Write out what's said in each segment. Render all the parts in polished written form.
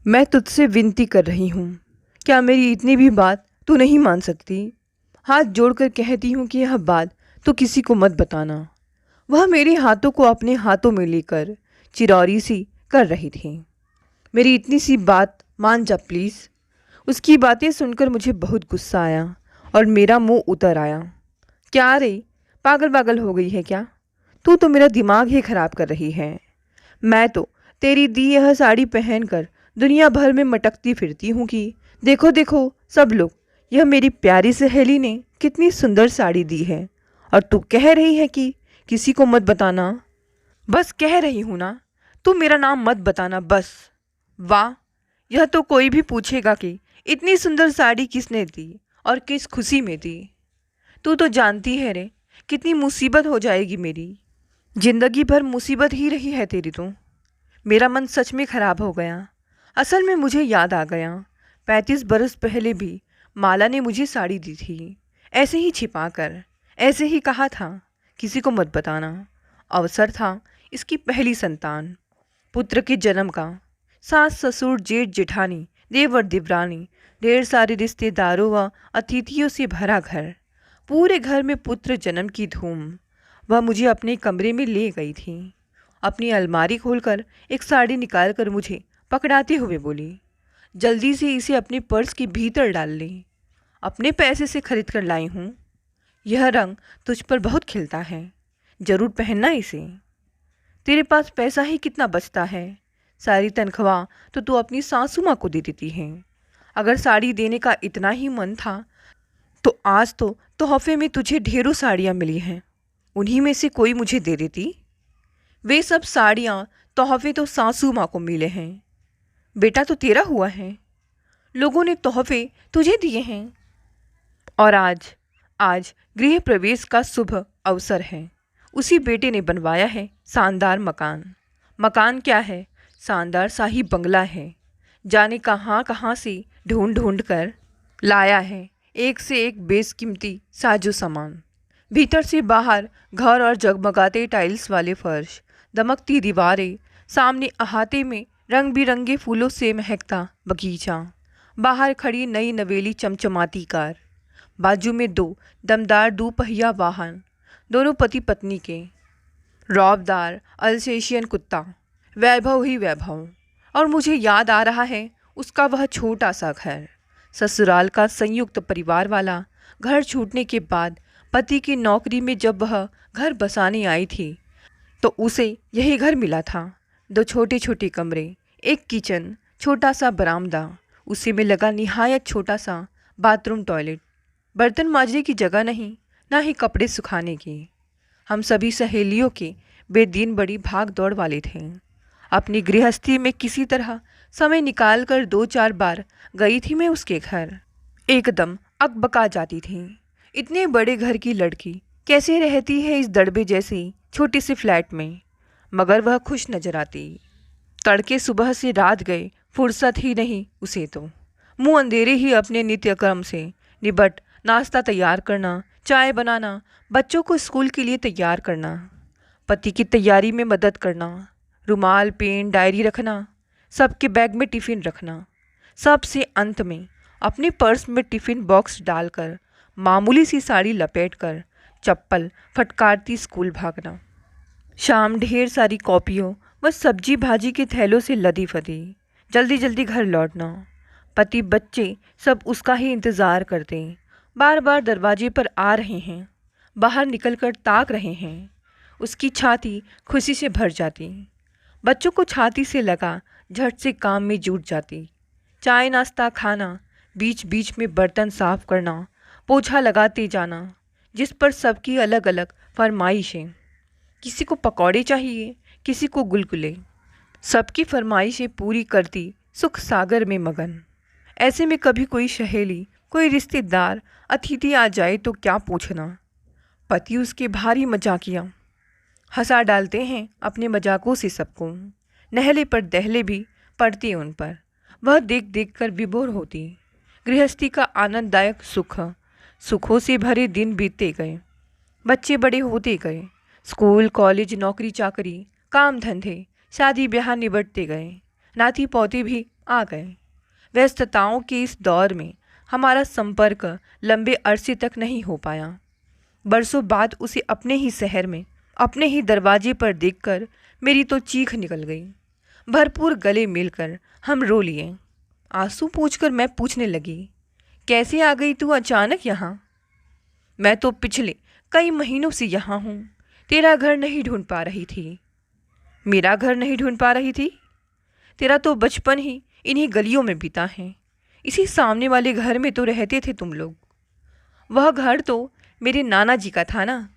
मैं तुझसे विनती कर रही हूँ, क्या मेरी इतनी भी बात तू नहीं मान सकती? हाथ जोड़कर कहती हूँ कि यह बात तो किसी को मत बताना। वह मेरे हाथों को अपने हाथों में लेकर चिरौरी सी कर रही थी। मेरी इतनी सी बात मान जा प्लीज़। उसकी बातें सुनकर मुझे बहुत गुस्सा आया और मेरा मुंह उतर आया। क्या रे, पागल पागल हो गई है क्या? तू तो मेरा दिमाग ही खराब कर रही है। मैं तो तेरी दी यह साड़ी पहनकर दुनिया भर में मटकती फिरती हूँ कि देखो देखो सब लोग, यह मेरी प्यारी सहेली ने कितनी सुंदर साड़ी दी है। और तू कह रही है कि किसी को मत बताना। बस कह रही हूँ ना, तू मेरा नाम मत बताना बस। वाह, यह तो कोई भी पूछेगा कि इतनी सुंदर साड़ी किसने दी और किस खुशी में दी। तू तो जानती है रे, कितनी मुसीबत हो जाएगी मेरी। जिंदगी भर मुसीबत ही रही है तेरी तो। मेरा मन सच में खराब हो गया। असल में मुझे याद आ गया, 35 बरस पहले भी माला ने मुझे साड़ी दी थी, ऐसे ही छिपा कर। ऐसे ही कहा था किसी को मत बताना। अवसर था इसकी पहली संतान, पुत्र के जन्म का। सास ससुर जेठ जेठानी देवर देवरानी, ढेर सारे रिश्तेदारों व अतिथियों से भरा घर। पूरे घर में पुत्र जन्म की धूम। वह मुझे अपने कमरे में ले गई थी। अपनी अलमारी खोलकर एक साड़ी निकालकर मुझे पकड़ाते हुए बोली, जल्दी से इसे अपने पर्स के भीतर डाल ले। अपने पैसे से खरीद कर लाई हूँ। यह रंग तुझ पर बहुत खिलता है, जरूर पहनना इसे। तेरे पास पैसा ही कितना बचता है? सारी तनख्वाह तो तू अपनी सासू माँ को दे देती है। अगर साड़ी देने का इतना ही मन था तो आज तो तोहफे में तुझे ढेरों साड़ियाँ मिली हैं, उन्हीं में से कोई मुझे दे देती। वे सब साड़ियाँ तोहफे तो सासू माँ को मिले हैं, बेटा तो तेरा हुआ है। लोगों ने तोहफे तुझे दिए हैं। और आज आज गृह प्रवेश का शुभ अवसर है। उसी बेटे ने बनवाया है शानदार मकान। मकान क्या है, शानदार शाही बंगला है। जाने कहाँ कहाँ से ढूंढ ढूंढ कर लाया है एक से एक बेशकीमती साजो सामान। भीतर से बाहर घर और जगमगाते टाइल्स वाले फर्श, दमकती दीवारें, सामने अहाते में रंग बिरंगे फूलों से महकता बगीचा, बाहर खड़ी नई नवेली चमचमाती कार, बाजू में दो दमदार दोपहिया वाहन, दोनों पति पत्नी के, रौबदार अल्सेशियन कुत्ता, वैभव ही वैभव। और मुझे याद आ रहा है उसका वह छोटा सा घर, ससुराल का संयुक्त परिवार वाला घर छूटने के बाद पति की नौकरी में जब वह घर बसाने आई थी तो उसे यही घर मिला था। दो छोटे छोटे कमरे, एक किचन, छोटा सा बरामदा, उसी में लगा निहायत छोटा सा बाथरूम टॉयलेट। बर्तन मांजने की जगह नहीं, ना ही कपड़े सुखाने की। हम सभी सहेलियों के बेदिन बड़ी भाग दौड़ वाले थे। अपनी गृहस्थी में किसी तरह समय निकाल कर 2-4 बार गई थी मैं उसके घर। एकदम अकबका जाती थी, इतने बड़े घर की लड़की कैसे रहती है इस दड़बे जैसे छोटे से फ्लैट में। मगर वह खुश नजर आती। तड़के सुबह से रात गए फुर्सत ही नहीं उसे तो। मुंह अंधेरे ही अपने नित्य कर्म से निबट नाश्ता तैयार करना, चाय बनाना, बच्चों को स्कूल के लिए तैयार करना, पति की तैयारी में मदद करना, रुमाल पेन डायरी रखना, सबके बैग में टिफ़िन रखना, सबसे अंत में अपने पर्स में टिफ़िन बॉक्स डालकर मामूली सी साड़ी लपेटकर चप्पल फटकारती स्कूल भागना। शाम ढेर सारी कॉपियों व सब्जी भाजी के थैलों से लदी फदी जल्दी जल्दी घर लौटना। पति बच्चे सब उसका ही इंतज़ार करते, बार बार दरवाजे पर आ रहे हैं, बाहर निकलकर ताक रहे हैं। उसकी छाती खुशी से भर जाती। बच्चों को छाती से लगा झट से काम में जुट जाती। चाय नाश्ता खाना, बीच बीच में बर्तन साफ करना, पोछा लगाते जाना, जिस पर सबकी अलग अलग फरमाइशें। किसी को पकौड़े चाहिए, किसी को गुलगुले। सबकी फरमाइशें पूरी करती सुख सागर में मगन। ऐसे में कभी कोई सहेली, कोई रिश्तेदार, अतिथि आ जाए तो क्या पूछना। पति उसके भारी मजाकिया हंसा डालते हैं अपने मजाकों से सबको। नहले पर दहले भी पड़ती उन पर। वह देख देख कर विभोर होती। गृहस्थी का आनंददायक सुखों से भरे दिन बीतते गए। बच्चे बड़े होते गए। स्कूल कॉलेज नौकरी चाकरी काम धंधे शादी ब्याह निबटते गए। नाती पोते भी आ गए। व्यस्तताओं के इस दौर में हमारा संपर्क लंबे अरसे तक नहीं हो पाया। बरसों बाद उसे अपने ही शहर में अपने ही दरवाजे पर देखकर मेरी तो चीख निकल गई। भरपूर गले मिलकर हम रो लिए। आंसू पोंछकर मैं पूछने लगी, कैसे आ गई तू अचानक यहाँ? मैं तो पिछले कई महीनों से यहाँ हूँ, तेरा घर नहीं ढूंढ पा रही थी। मेरा घर नहीं ढूंढ पा रही थी? तेरा तो बचपन ही इन्हीं गलियों में बीता है। इसी सामने वाले घर में तो रहते थे तुम लोग। वह घर तो मेरे नाना जी का था ना।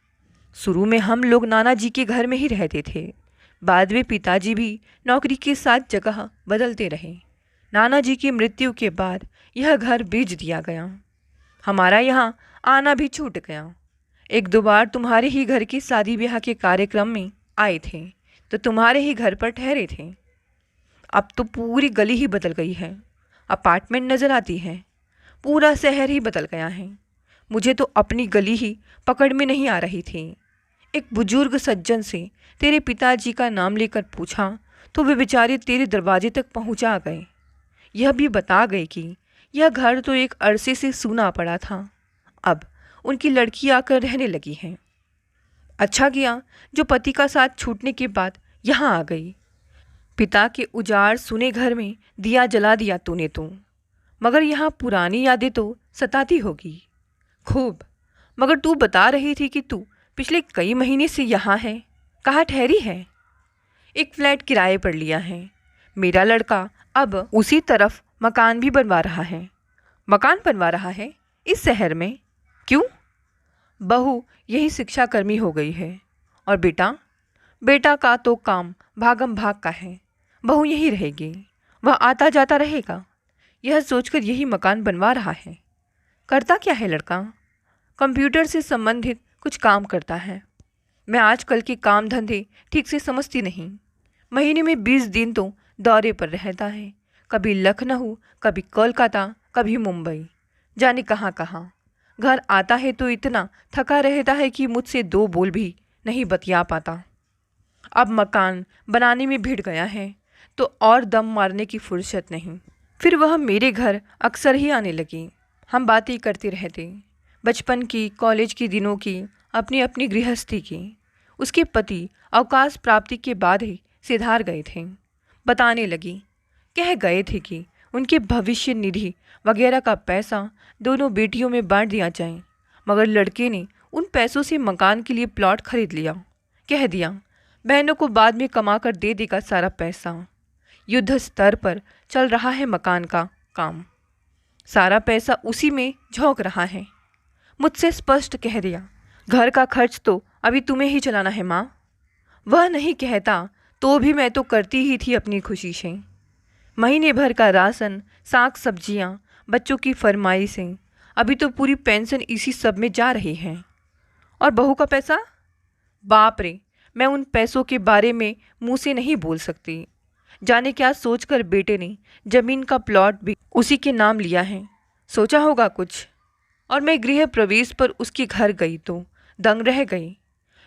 शुरू में हम लोग नाना जी के घर में ही रहते थे। बाद में पिताजी भी नौकरी के साथ जगह बदलते रहे। नाना जी की मृत्यु के बाद यह घर बेच दिया गया। हमारा यहाँ आना भी छूट गया। एक दो बार तुम्हारे ही घर की शादी ब्याह के कार्यक्रम में आए थे तो तुम्हारे ही घर पर ठहरे थे। अब तो पूरी गली ही बदल गई है। अपार्टमेंट नज़र आती है। पूरा शहर ही बदल गया है। मुझे तो अपनी गली ही पकड़ में नहीं आ रही थी। एक बुजुर्ग सज्जन से तेरे पिताजी का नाम लेकर पूछा तो वे बेचारे तेरे दरवाजे तक पहुंचा गए। यह भी बता गए कि यह घर तो एक अरसे से सूना पड़ा था, अब उनकी लड़की आकर रहने लगी है। अच्छा किया जो पति का साथ छूटने के बाद यहाँ आ गई। पिता के उजाड़ सुने घर में दिया जला दिया तूने तो। मगर यहाँ पुरानी यादें तो सताती होगी खूब। मगर तू बता रही थी कि तू पिछले कई महीने से यहाँ है। कहाँ ठहरी है? एक फ्लैट किराए पर लिया है। मेरा लड़का अब उसी तरफ मकान भी बनवा रहा है। मकान बनवा रहा है इस शहर में? क्यों? बहू यही शिक्षाकर्मी हो गई है। और बेटा का तो काम भागम भाग का है। बहू यही रहेगी, वह आता जाता रहेगा। यह सोचकर यही मकान बनवा रहा है। करता क्या है लड़का? कंप्यूटर से संबंधित कुछ काम करता है। मैं आजकल के काम धंधे ठीक से समझती नहीं। महीने में 20 दिन तो दौरे पर रहता है। कभी लखनऊ, कभी कोलकाता, कभी मुंबई, जाने कहाँ कहाँ। घर आता है तो इतना थका रहता है कि मुझसे दो बोल भी नहीं बतिया पाता। अब मकान बनाने में भिड़ गया है तो और दम मारने की फुर्सत नहीं। फिर वह मेरे घर अक्सर ही आने लगी। हम बातें करते रहते, बचपन की, कॉलेज के दिनों की, अपनी अपनी गृहस्थी की। उसके पति अवकाश प्राप्ति के बाद ही सिधार गए थे। बताने लगी, कह गए थे कि उनके भविष्य निधि वगैरह का पैसा दोनों बेटियों में बांट दिया जाए। मगर लड़के ने उन पैसों से मकान के लिए प्लॉट खरीद लिया। कह दिया बहनों को बाद में कमा कर दे देगा सारा पैसा। युद्ध स्तर पर चल रहा है मकान का काम। सारा पैसा उसी में झोंक रहा है। मुझसे स्पष्ट कह दिया, घर का खर्च तो अभी तुम्हें ही चलाना है माँ। वह नहीं कहता तो भी मैं तो करती ही थी अपनी खुशी से। महीने भर का राशन, साग सब्जियाँ, बच्चों की फरमाइशें, अभी तो पूरी पेंशन इसी सब में जा रही है। और बहू का पैसा? बाप रे, मैं उन पैसों के बारे में मुंह से नहीं बोल सकती। जाने क्या सोचकर बेटे ने जमीन का प्लॉट भी उसी के नाम लिया है। सोचा होगा कुछ। और मैं गृह प्रवेश पर उसके घर गई तो दंग रह गई।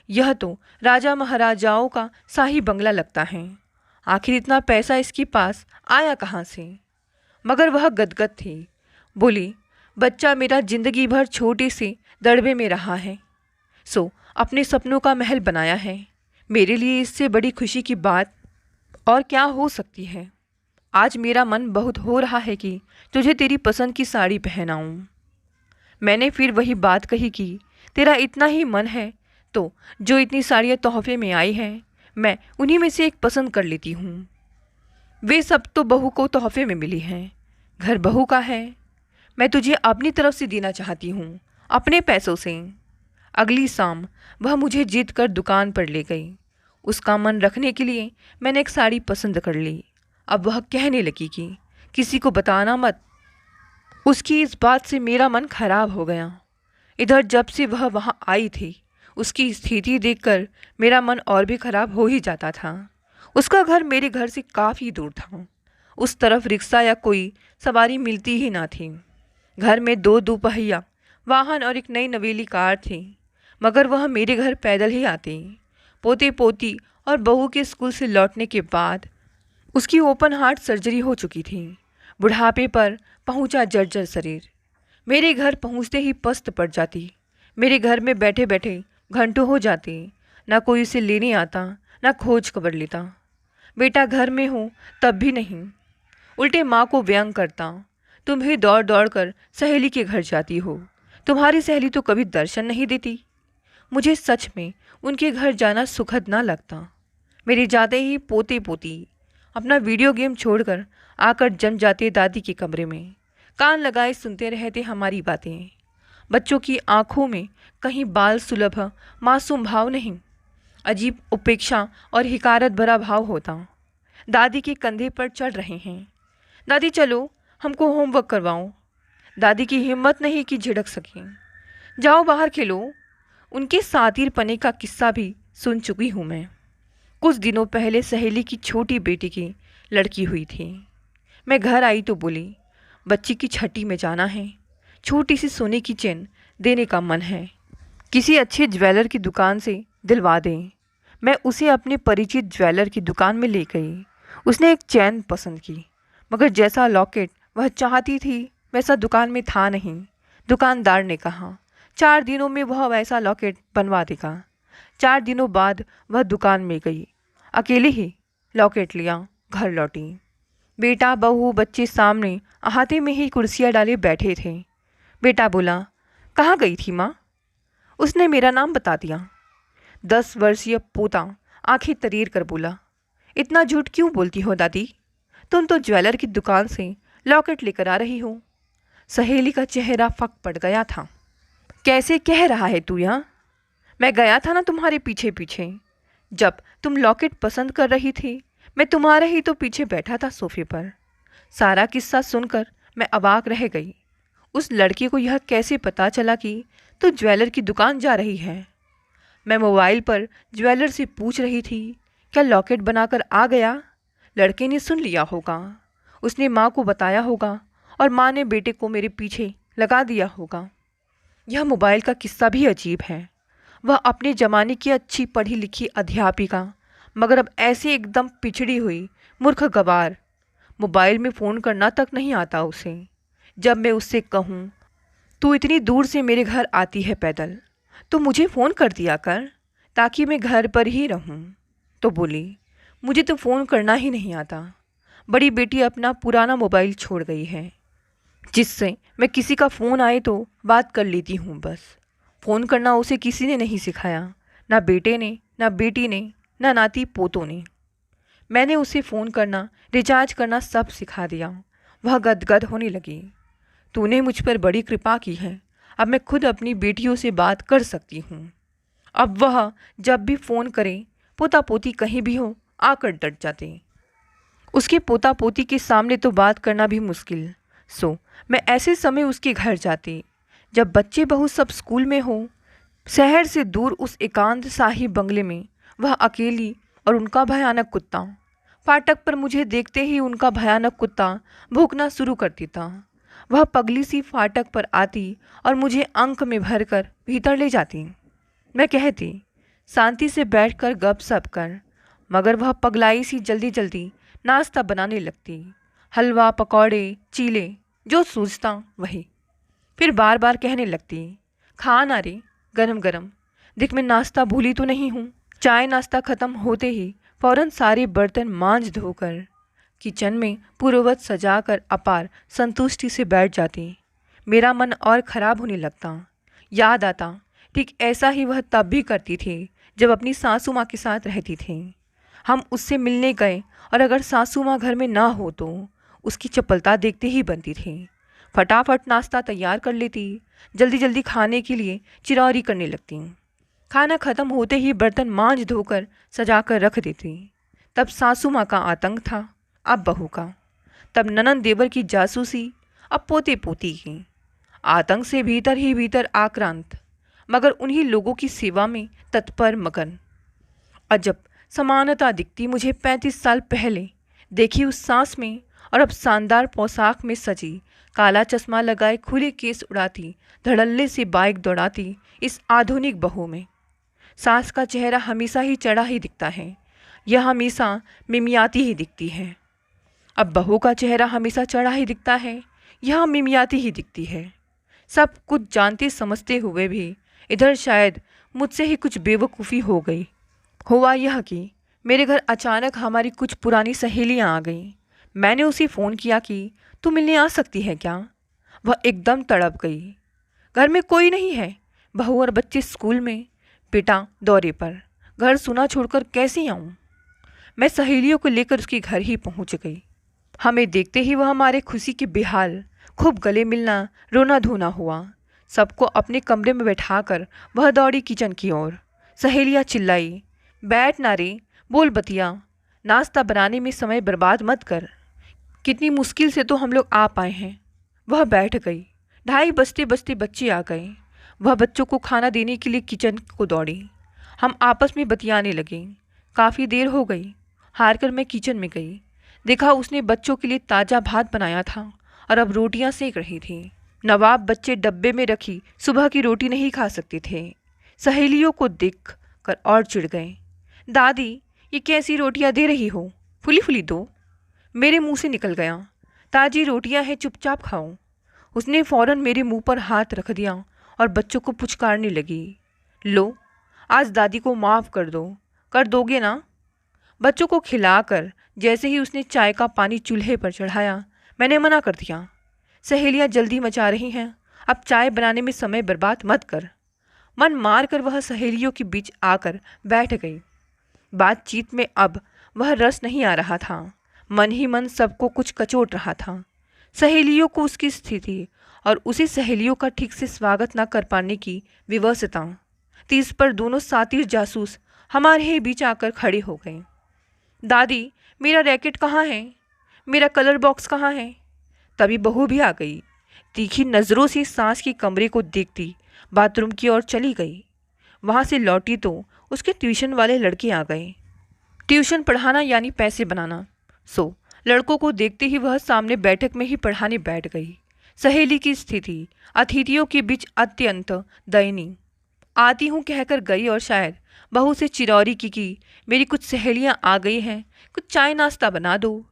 यह तो राजा महाराजाओं का शाही बंगला लगता है। आखिर इतना पैसा इसके पास आया कहाँ से? मगर वह गदगद थी। बोली, बच्चा मेरा जिंदगी भर छोटे से दड़बे में रहा है, सो अपने सपनों का महल बनाया है। मेरे लिए इससे बड़ी खुशी की बात और क्या हो सकती है? आज मेरा मन बहुत हो रहा है कि तुझे तेरी पसंद की साड़ी पहनाऊं। मैंने फिर वही बात कही कि तेरा इतना ही मन है तो जो इतनी साड़ियाँ तोहफे में आई हैं, मैं उन्हीं में से एक पसंद कर लेती हूँ। वे सब तो बहू को तोहफे में मिली हैं। घर बहू का है। मैं तुझे अपनी तरफ से देना चाहती हूँ, अपने पैसों से। अगली शाम वह मुझे जीत कर दुकान पर ले गई। उसका मन रखने के लिए मैंने एक साड़ी पसंद कर ली। अब वह कहने लगी कि किसी को बताना मत। उसकी इस बात से मेरा मन खराब हो गया। इधर जब से वह वहाँ आई थी, उसकी स्थिति देखकर मेरा मन और भी खराब हो ही जाता था। उसका घर मेरे घर से काफ़ी दूर था। उस तरफ रिक्शा या कोई सवारी मिलती ही ना थी। घर में 2 दोपहिया वाहन और एक नई नवेली कार थी, मगर वह मेरे घर पैदल ही आती। पोते पोती और बहू के स्कूल से लौटने के बाद उसकी ओपन हार्ट सर्जरी हो चुकी थी। बुढ़ापे पर पहुंचा जर्जर शरीर। मेरे घर पहुंचते ही पस्त पड़ जाती। मेरे घर में बैठे बैठे घंटों हो जाते। ना कोई उसे लेने आता, ना खोज खबर लेता। बेटा घर में हो तब भी नहीं, उल्टे माँ को व्यंग करता। तुम ही दौड़ दौड़ कर सहेली के घर जाती हो, तुम्हारी सहेली तो कभी दर्शन नहीं देती। मुझे सच में उनके घर जाना सुखद ना लगता। मेरे जाते ही पोते पोती अपना वीडियो गेम छोड़कर आकर जम जाते दादी के कमरे में। कान लगाए सुनते रहते हमारी बातें। बच्चों की आंखों में कहीं बाल सुलभ मासूम भाव नहीं, अजीब उपेक्षा और हिकारत भरा भाव होता। दादी के कंधे पर चढ़ रहे हैं। दादी चलो हमको होमवर्क करवाओ। दादी की हिम्मत नहीं कि झिड़क सकें। जाओ बाहर खेलो। उनके सातिर पने का किस्सा भी सुन चुकी हूँ मैं। कुछ दिनों पहले सहेली की छोटी बेटी की लड़की हुई थी। मैं घर आई तो बोली, बच्ची की छठी में जाना है, छोटी सी सोने की चेन देने का मन है, किसी अच्छे ज्वेलर की दुकान से दिलवा दें। मैं उसे अपने परिचित ज्वेलर की दुकान में ले गई। उसने एक चैन पसंद की, मगर जैसा लॉकेट वह चाहती थी वैसा दुकान में था नहीं। दुकानदार ने कहा 4 दिनों में वह वैसा लॉकेट बनवा देगा। 4 दिनों बाद वह दुकान में गई, अकेले ही लॉकेट लिया, घर लौटी। बेटा बहू बच्चे सामने अहाते में ही कुर्सियाँ डाले बैठे थे। बेटा बोला, कहाँ गई थी माँ? उसने मेरा नाम बता दिया। 10 वर्षीय पोता आंखें तरीर कर बोला, इतना झूठ क्यों बोलती हो दादी? तुम तो ज्वेलर की दुकान से लॉकेट लेकर आ रही हो। सहेली का चेहरा फक पड़ गया था। कैसे कह रहा है तू यहाँ? मैं गया था ना तुम्हारे पीछे पीछे। जब तुम लॉकेट पसंद कर रही थी मैं तुम्हारे ही तो पीछे बैठा था सोफे पर। सारा किस्सा सुनकर मैं अवाक रह गई। उस लड़की को यह कैसे पता चला कि तू ज्वेलर की दुकान जा रही है? मैं मोबाइल पर ज्वेलर से पूछ रही थी, क्या लॉकेट बनाकर आ गया? लड़के ने सुन लिया होगा, उसने माँ को बताया होगा और माँ ने बेटे को मेरे पीछे लगा दिया होगा। यह मोबाइल का किस्सा भी अजीब है। वह अपने ज़माने की अच्छी पढ़ी लिखी अध्यापिका, मगर अब ऐसी एकदम पिछड़ी हुई मूर्ख गवार। मोबाइल में फ़ोन करना तक नहीं आता उसे। जब मैं उससे कहूँ, तू इतनी दूर से मेरे घर आती है पैदल, तो मुझे फ़ोन कर दिया कर ताकि मैं घर पर ही रहूँ, तो बोली, मुझे तो फ़ोन करना ही नहीं आता। बड़ी बेटी अपना पुराना मोबाइल छोड़ गई है, जिससे मैं किसी का फ़ोन आए तो बात कर लेती हूँ बस। फ़ोन करना उसे किसी ने नहीं सिखाया, ना बेटे ने, ना बेटी ने, ना नाती पोतों ने। मैंने उसे फ़ोन करना, रिचार्ज करना सब सिखा दिया। वह गदगद होने लगी। तूने मुझ पर बड़ी कृपा की है, अब मैं खुद अपनी बेटियों से बात कर सकती हूँ। अब वह जब भी फ़ोन करे, पोता पोती कहीं भी हो आकर डट जाते। उसके पोता पोती के सामने तो बात करना भी मुश्किल। सो मैं ऐसे समय उसके घर जाती जब बच्चे बहू सब स्कूल में हो। शहर से दूर उस एकांत शाही बंगले में वह अकेली और उनका भयानक कुत्ता। फाटक पर मुझे देखते ही उनका भयानक कुत्ता भौंकना शुरू कर देता। वह पगली सी फाटक पर आती और मुझे अंक में भरकर भीतर ले जाती। मैं कहती, शांति से बैठकर गपशप कर, मगर वह पगलाई सी जल्दी जल्दी नाश्ता बनाने लगती। हलवा, पकौड़े, चीले, जो सूझता वही। फिर बार बार कहने लगती, खा ना रे, गरम गरम, देख मैं नाश्ता भूली तो नहीं हूँ। चाय नाश्ता ख़त्म होते ही फौरन सारे बर्तन मांज धोकर किचन में पूर्ववत सजाकर अपार संतुष्टि से बैठ जाती। मेरा मन और ख़राब होने लगता। याद आता, ठीक ऐसा ही वह तब भी करती थी जब अपनी सासू माँ के साथ रहती थी। हम उससे मिलने गए और अगर सासू माँ घर में ना हो तो उसकी चपलता देखते ही बनती थी। फटाफट नाश्ता तैयार कर लेती, जल्दी जल्दी खाने के लिए चिरौरी करने लगती। खाना ख़त्म होते ही बर्तन मांज धोकर सजा कर रख देती। तब सासू माँ का आतंक था, अब बहू का। तब ननंद देवर की जासूसी, अब पोते पोती की। आतंक से भीतर ही भीतर आक्रांत, मगर उन्हीं लोगों की सेवा में तत्पर मगन। अजब समानता दिखती मुझे 35 साल पहले देखी उस सांस में और अब शानदार पोशाक में सजी, काला चश्मा लगाए, खुले केस उड़ाती, धड़ल्ले से बाइक दौड़ाती इस आधुनिक बहू में। सास का चेहरा हमेशा ही चढ़ा ही दिखता है, यह हमेशा मिमियाती ही दिखती है। अब बहू का चेहरा हमेशा चढ़ा ही दिखता है, यहाँ मिमियाती ही दिखती है। सब कुछ जानते समझते हुए भी इधर शायद मुझसे ही कुछ बेवकूफ़ी हो गई। हुआ यह कि मेरे घर अचानक हमारी कुछ पुरानी सहेलियां आ गईं। मैंने उसे फ़ोन किया कि तू मिलने आ सकती है क्या। वह एकदम तड़प गई। घर में कोई नहीं है, बहू और बच्चे स्कूल में, पिता दौरे पर, घर सुना छोड़कर कैसे आऊँ। मैं सहेलियों को लेकर उसके घर ही पहुँच गई। हमें देखते ही वह हमारे खुशी के बेहाल, खूब गले मिलना, रोना धोना हुआ। सबको अपने कमरे में बैठाकर वह दौड़ी किचन की ओर। सहेलियाँ चिल्लाई, बैठ ना रे, बोल बतिया, नाश्ता बनाने में समय बर्बाद मत कर, कितनी मुश्किल से तो हम लोग आ पाए हैं। वह बैठ गई। 2:30 बजते बजते बच्चे आ गए। वह बच्चों को खाना देने के लिए किचन को दौड़ी। हम आपस में बतियाने लगे। काफ़ी देर हो गई। हार कर मैं किचन में गई। देखा उसने बच्चों के लिए ताज़ा भात बनाया था और अब रोटियां सेक रही थी। नवाब बच्चे डब्बे में रखी सुबह की रोटी नहीं खा सकते थे। सहेलियों को देख कर और चिढ़ गए। दादी, ये कैसी रोटियां दे रही हो, फुली फुली दो। मेरे मुंह से निकल गया, ताज़ी रोटियां हैं, चुपचाप खाओ। उसने फौरन मेरे मुंह पर हाथ रख दिया और बच्चों को पुचकारने लगी, लो, आज दादी को माफ़ कर दोगे ना। बच्चों को खिलाकर जैसे ही उसने चाय का पानी चूल्हे पर चढ़ाया, मैंने मना कर दिया, सहेलियां जल्दी मचा रही हैं, अब चाय बनाने में समय बर्बाद मत कर। मन मार कर वह सहेलियों के बीच आकर बैठ गई। बातचीत में अब वह रस नहीं आ रहा था। मन ही मन सबको कुछ कचोट रहा था। सहेलियों को उसकी स्थिति और उसी सहेलियों का ठीक से स्वागत न कर पाने की विवशता। तीस पर दोनों सातिर जासूस हमारे ही बीच आकर खड़े हो गए। दादी, मेरा रैकेट कहाँ है, मेरा कलर बॉक्स कहाँ है। तभी बहू भी आ गई। तीखी नज़रों से सास के कमरे को देखती बाथरूम की ओर चली गई। वहाँ से लौटी तो उसके ट्यूशन वाले लड़के आ गए। ट्यूशन पढ़ाना यानी पैसे बनाना। सो लड़कों को देखते ही वह सामने बैठक में ही पढ़ाने बैठ गई। सहेली की स्थिति अतिथियों के बीच अत्यंत दयनीय। आती हूँ कहकर गई और शायद बहू से चिरौरी की कि मेरी कुछ सहेलियाँ आ गई हैं, कुछ चाय नाश्ता बना दो।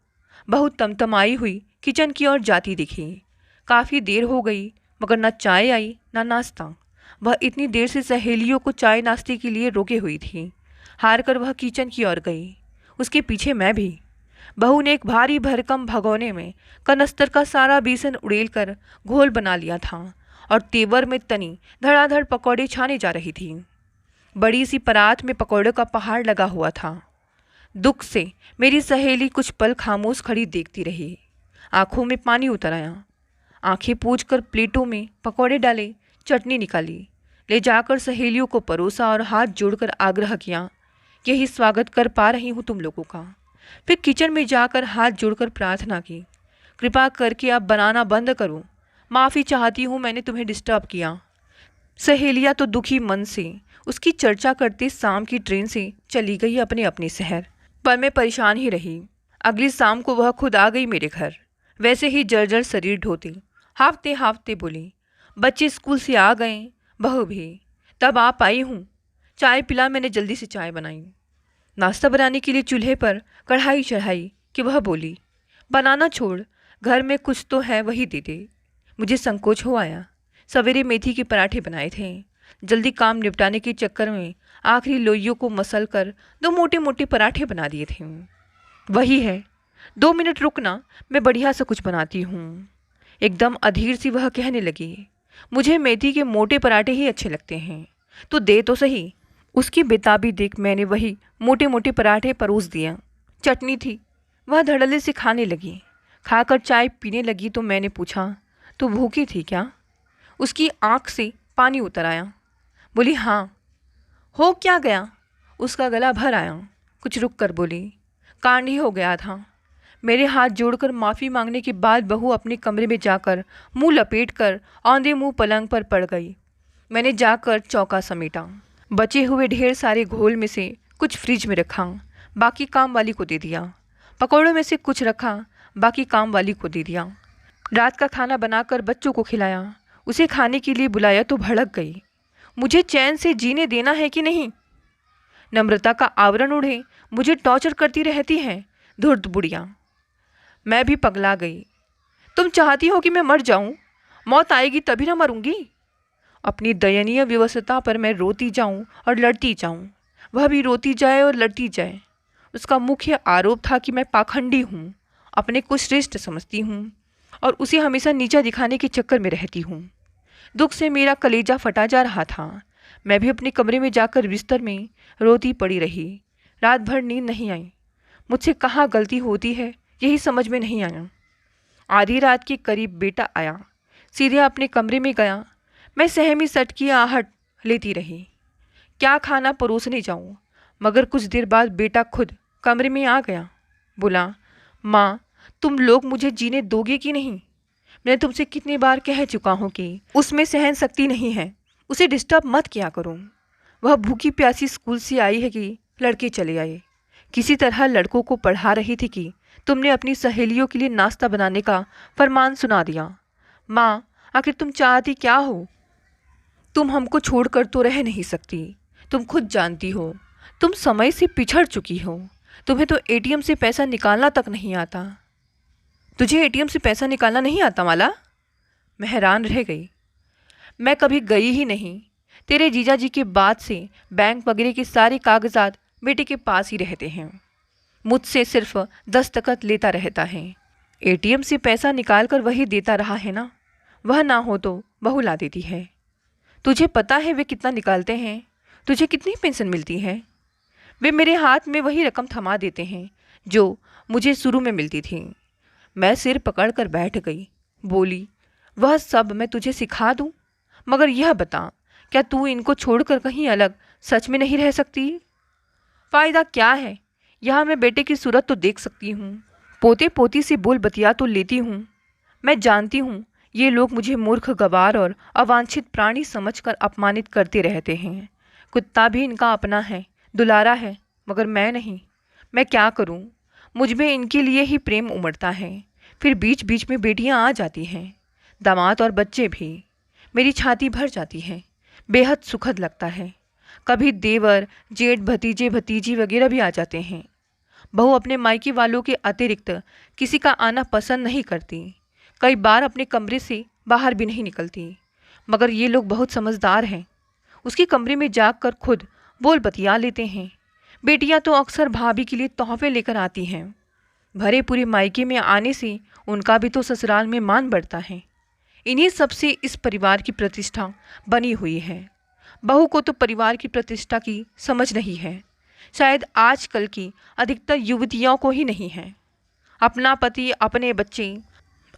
बहू तमतमाई हुई किचन की ओर जाती दिखी। काफ़ी देर हो गई मगर न चाय आई न नाश्ता। वह इतनी देर से सहेलियों को चाय नाश्ते के लिए रोके हुई थी। हार कर वह किचन की ओर गई, उसके पीछे मैं भी। बहू ने एक भारी भरकम भगोने में कनस्तर का सारा बेसन उड़ेल कर घोल बना लिया था और तेवर में तनी धड़ाधड़ पकौड़े छाने जा रही थी। बड़ी सी परात में पकौड़ों का पहाड़ लगा हुआ था। दुख से मेरी सहेली कुछ पल खामोश खड़ी देखती रही। आंखों में पानी उतर आया। आंखें पूछ कर प्लेटों में पकौड़े डाले, चटनी निकाली, ले जाकर सहेलियों को परोसा और हाथ जोड़कर आग्रह किया, यही स्वागत कर पा रही हूँ तुम लोगों का। फिर किचन में जाकर हाथ जोड़कर प्रार्थना की, कृपा करके अब बनाना बंद करो, माफ़ी चाहती हूँ मैंने तुम्हें डिस्टर्ब किया। सहेलियाँ तो दुखी मन से उसकी चर्चा करते शाम की ट्रेन से चली गई अपने अपने शहर। पर मैं परेशान ही रही। अगली शाम को वह खुद आ गई मेरे घर, वैसे ही जर्जर शरीर ढोती। हाफते हाफते बोली, बच्चे स्कूल से आ गए, बहू भी, तब आप आई हूँ, चाय पिला। मैंने जल्दी से चाय बनाई। नाश्ता बनाने के लिए चूल्हे पर कढ़ाई चढ़ाई कि वह बोली, बनाना छोड़, घर में कुछ तो है वही दे दे। मुझे संकोच हो आया। सवेरे मेथी के पराठे बनाए थे। जल्दी काम निपटाने के चक्कर में आखिरी लोइयों को मसल कर 2 मोटे मोटे पराठे बना दिए थे। वही है, 2 मिनट रुकना, मैं बढ़िया सा कुछ बनाती हूँ। एकदम अधीर सी वह कहने लगी, मुझे मेथी के मोटे पराठे ही अच्छे लगते हैं, तो दे तो सही। उसकी बेताबी देख मैंने वही मोटे मोटे पराठे परोस दिया। चटनी थी। वह धड़ल्ले से खाने लगी। खाकर चाय पीने लगी तो मैंने पूछा, तो भूखी थी क्या। उसकी आंख से पानी उतर आया। बोली, हाँ। हो क्या गया। उसका गला भर आया। कुछ रुक कर बोली, कांड ही हो गया था। मेरे हाथ जोड़कर माफ़ी मांगने के बाद बहू अपने कमरे में जाकर मुंह लपेटकर औंधे मुंह पलंग पर पड़ गई। मैंने जाकर चौका समेटा। बचे हुए ढेर सारे घोल में से कुछ फ्रिज में रखा, बाकी काम वाली को दे दिया। पकौड़ों में से कुछ रखा, बाकी काम वाली को दे दिया। रात का खाना बनाकर बच्चों को खिलाया। उसे खाने के लिए बुलाया तो भड़क गई। मुझे चैन से जीने देना है कि नहीं। नम्रता का आवरण उड़े मुझे टॉर्चर करती रहती है, धुर्त बुढ़िया। मैं भी पगला गई। तुम चाहती हो कि मैं मर जाऊं? मौत आएगी तभी ना मरूंगी। अपनी दयनीय व्यवस्था पर मैं रोती जाऊं और लड़ती जाऊं, वह भी रोती जाए और लड़ती जाए। उसका मुख्य आरोप था कि मैं पाखंडी हूँ, अपने को श्रेष्ठ समझती हूँ और उसे हमेशा नीचा दिखाने के चक्कर में रहती हूँ। दुख से मेरा कलेजा फटा जा रहा था। मैं भी अपने कमरे में जाकर बिस्तर में रोती पड़ी रही। रात भर नींद नहीं आई। मुझसे कहाँ गलती होती है यही समझ में नहीं आया। आधी रात के करीब बेटा आया, सीधे अपने कमरे में गया। मैं सहमी सट की आहट लेती रही, क्या खाना परोसने जाऊं, मगर कुछ देर बाद बेटा खुद कमरे में आ गया। बोला, माँ तुम लोग मुझे जीने दोगे कि नहीं? मैं तुमसे कितनी बार कह चुका हूँ कि उसमें सहन शक्ति नहीं है, उसे डिस्टर्ब मत किया करो। वह भूखी प्यासी स्कूल से आई है कि लड़के चले आए। किसी तरह लड़कों को पढ़ा रही थी कि तुमने अपनी सहेलियों के लिए नाश्ता बनाने का फरमान सुना दिया। माँ आखिर तुम चाहती क्या हो? तुम हमको छोड़कर तो रह नहीं सकती। तुम खुद जानती हो, तुम समय से पिछड़ चुकी हो। तुम्हें तो एटीएम से पैसा निकालना तक नहीं आता। तुझे एटीएम से पैसा निकालना नहीं आता माला? मैं हैरान रह गई। मैं कभी गई ही नहीं। तेरे जीजाजी के बाद से बैंक वगैरह के सारे कागजात बेटे के पास ही रहते हैं। मुझसे सिर्फ दस्तखत लेता रहता है। एटीएम से पैसा निकाल कर वही देता रहा है ना। वह ना हो तो बहू ला देती है। तुझे पता है वे कितना निकालते हैं? तुझे कितनी पेंशन मिलती है? वे मेरे हाथ में वही रकम थमा देते हैं जो मुझे शुरू में मिलती थी। मैं सिर पकड़ कर बैठ गई। बोली, वह सब मैं तुझे सिखा दूं? मगर यह बता, क्या तू इनको छोड़कर कहीं अलग सच में नहीं रह सकती? फ़ायदा क्या है? यहाँ मैं बेटे की सूरत तो देख सकती हूँ, पोते पोती से बोल बतिया तो लेती हूँ। मैं जानती हूँ ये लोग मुझे मूर्ख, गवार और अवांछित प्राणी समझकर अपमानित करते रहते हैं। कुत्ता भी इनका अपना है, दुलारा है, मगर मैं नहीं। मैं क्या करूँ? मुझ में इनके लिए ही प्रेम उमड़ता है। फिर बीच बीच में बेटियां आ जाती हैं, दामाद और बच्चे भी। मेरी छाती भर जाती है, बेहद सुखद लगता है। कभी देवर, जेठ, भतीजे, भतीजी वगैरह भी आ जाते हैं। बहू अपने मायके वालों के अतिरिक्त किसी का आना पसंद नहीं करती। कई बार अपने कमरे से बाहर भी नहीं निकलती। मगर ये लोग बहुत समझदार हैं। उसके कमरे में जाकर खुद बोल बतिया लेते हैं। बेटियां तो अक्सर भाभी के लिए तोहफे लेकर आती हैं। भरे पूरे मायके में आने से उनका भी तो ससुराल में मान बढ़ता है। इन्हीं सबसे इस परिवार की प्रतिष्ठा बनी हुई है। बहू को तो परिवार की प्रतिष्ठा की समझ नहीं है। शायद आजकल की अधिकतर युवतियों को ही नहीं है। अपना पति, अपने बच्चे,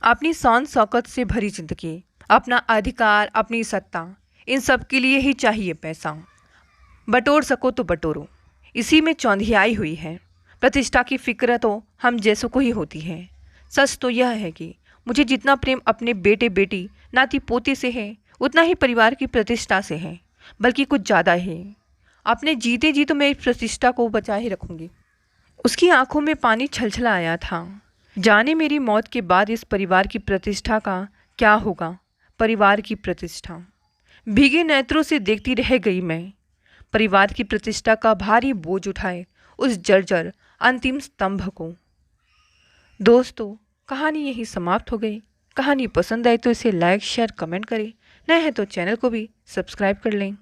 अपनी शान शौकत से भरी जिंदगी, अपना अधिकार, अपनी सत्ता, इन सब के लिए ही चाहिए पैसा। बटोर सको तो बटोरो, इसी में चौंधियाई हुई है। प्रतिष्ठा की फिक्र तो हम जैसों को ही होती है। सच तो यह है कि मुझे जितना प्रेम अपने बेटे बेटी, नाती पोते से है, उतना ही परिवार की प्रतिष्ठा से है, बल्कि कुछ ज़्यादा ही। अपने जीते जी तो मैं इस प्रतिष्ठा को बचा ही रखूँगी। उसकी आंखों में पानी छलछला आया था। जाने मेरी मौत के बाद इस परिवार की प्रतिष्ठा का क्या होगा। परिवार की प्रतिष्ठा। भीगे नेत्रों से देखती रह गई मैं। परिवार की प्रतिष्ठा का भारी बोझ उठाए उस जर्जर अंतिम स्तंभ को। दोस्तों, कहानी यही समाप्त हो गई। कहानी पसंद आई तो इसे लाइक, शेयर, कमेंट करें। नए हैं तो चैनल को भी सब्सक्राइब कर लें।